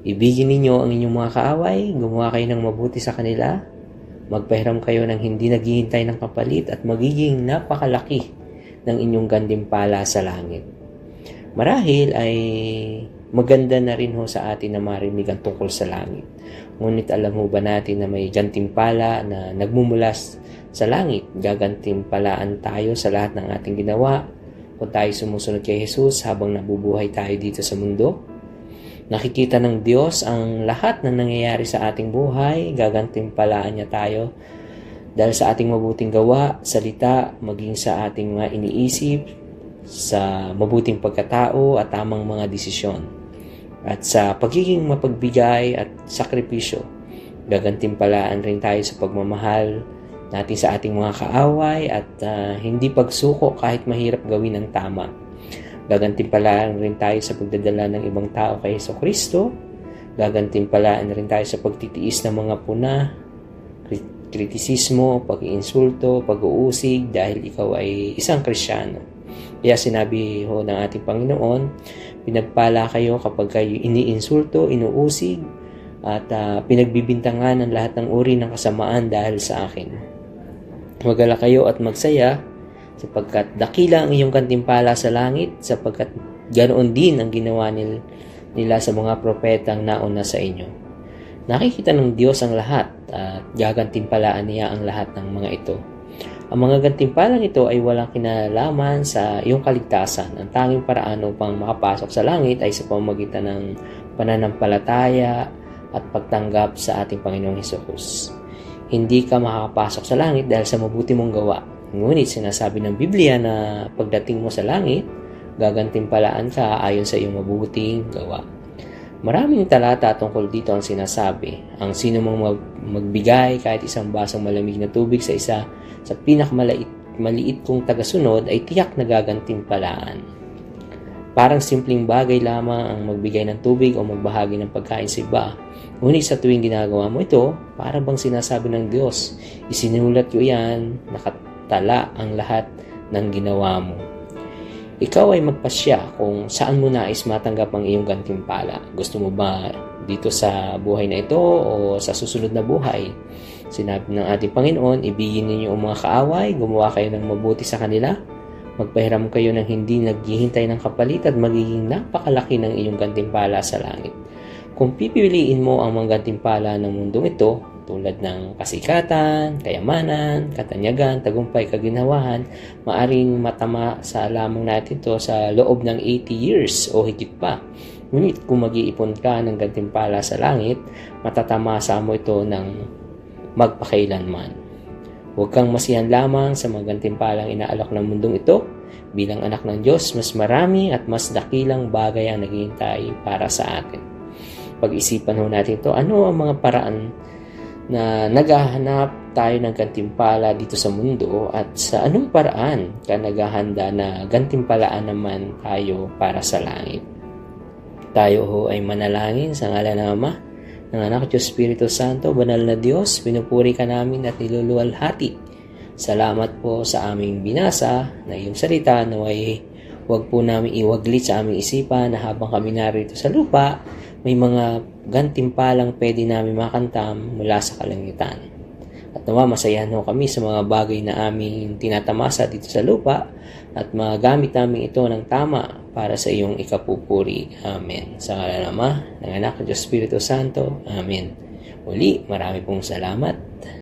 Ibigin ninyo ang inyong mga kaaway, gumawa kayo ng mabuti sa kanila, magpahiram kayo ng hindi naghihintay ng kapalit at magiging napakalaki ng inyong gantimpala sa langit. Marahil ay maganda na rin ho sa atin na marinig ang tungkol sa langit. Ngunit alam ho ba natin na may gantimpala na nagmumula sa langit? Gagantimpalaan tayo sa lahat ng ating ginawa kung tayo sumusunod kay Jesus habang nabubuhay tayo dito sa mundo. Nakikita ng Diyos ang lahat ng nangyayari sa ating buhay, gagantimpalaan niya tayo dahil sa ating mabuting gawa, salita, maging sa ating mga iniisip, sa mabuting pagkatao at tamang mga desisyon. At sa pagiging mapagbigay at sakripisyo, gagantimpalaan rin tayo sa pagmamahal natin sa ating mga kaaway at hindi pagsuko kahit mahirap gawin ang tama. Gagantimpalaan rin tayo sa pagdadala ng ibang tao kay Jesucristo. Gagantimpalaan rin tayo sa pagtitiis ng mga puna, kritisismo, pag-iinsulto, pag-uusig dahil ikaw ay isang Kristiyano. Kaya sinabi ho ng ating Panginoon, pinagpala kayo kapag kayo iniinsulto, inuusig, at pinagbibintangan ng lahat ng uri ng kasamaan dahil sa akin. Magala kayo at magsaya, sapagkat dakila ang iyong gantimpala sa langit, sapagkat ganoon din ang ginawa nila sa mga propetang nauna sa inyo. Nakikita ng Diyos ang lahat at gagantimpalaan niya ang lahat ng mga ito. Ang mga gantimpalang ito ay walang kinalaman sa iyong kaligtasan. Ang tanging paraan upang makapasok sa langit ay sa pamamagitan ng pananampalataya at pagtanggap sa ating Panginoong Hesus. Hindi ka makakapasok sa langit dahil sa mabuti mong gawa. Ngunit sinasabi ng Biblia na pagdating mo sa langit, gagantimpalaan ka ayon sa iyong mabuting gawa. Maraming talata tungkol dito ang sinasabi. Ang sino mang magbigay kahit isang basong malamig na tubig sa isa sa pinakamaliit kong tagasunod ay tiyak na gagantimpalaan. Parang simpleng bagay lamang ang magbigay ng tubig o magbahagi ng pagkain sa iba. Ngunit sa tuwing ginagawa mo ito, para bang sinasabi ng Diyos, isinulat ko yan, nakatala ang lahat ng ginawa mo. Ikaw ay magpasya kung saan mo nais matanggap ang iyong gantimpala. Gusto mo ba dito sa buhay na ito o sa susunod na buhay? Sinabi ng ating Panginoon, ibigin ninyo ang mga kaaway, gumawa kayo ng mabuti sa kanila, magpahiram kayo ng hindi naghihintay ng kapalit at magiging napakalaki ng iyong gantimpala sa langit. Kung pipiliin mo ang mga gantimpala ng mundong ito, tulad ng kasikatan, kayamanan, katanyagan, tagumpay, kaginhawahan, maaring matama sa lamang natin ito sa loob ng 80 years o higit pa. Ngunit kung mag-iipon ka ng gantimpala sa langit, matatamasa mo ito ng magpakailanman. Huwag kang masihan lamang sa mga gantimpalang inaalok ng mundong ito. Bilang anak ng Diyos, mas marami at mas dakilang bagay ang naghihintay para sa atin. Pag-isipan ho natin ito, ano ang mga paraan na naghahanap tayo ng gantimpala dito sa mundo at sa anong paraan ka naghahanda na gantimpalaan naman tayo para sa langit. Tayo ho ay manalangin sa ngalan ng Ama, ng Anak at Espiritu Santo. Banal na Diyos, pinupuri ka namin at niluluwalhati. Salamat po sa aming binasa na iyong salita, naway huwag po namin iwaglit sa aming isipan na habang kami narito sa lupa, may mga gantimpalang pwede namin makantam mula sa kalangitan. At nawa masayahan ho kami sa mga bagay na aming tinatamasa dito sa lupa at magamit namin ito ng tama para sa iyong ikapupuri. Amen. Sa ngalan ng Ama, ng Anak at Espiritu Santo. Amen. Uli, marami pong salamat.